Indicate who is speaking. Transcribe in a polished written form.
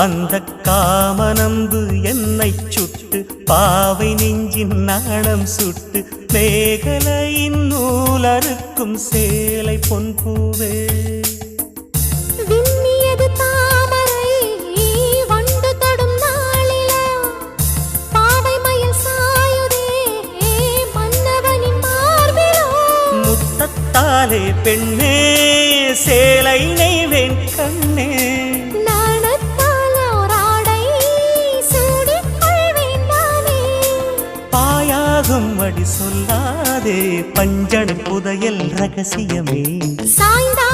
Speaker 1: அந்த காமனம்பு என்னை சுட்டு பாவை நெஞ்சின் நாணம் சுட்டு மேகலையின் நூலறுக்கும் சேலை பொன்பூவே முத்தத்தாலே பெண்ணே சேலை நெய்வேன் கண்ணே பாயாகும் அடி சொல்லாதே பஞ்சண புதையல் ரகசியமே சாய்ந்தா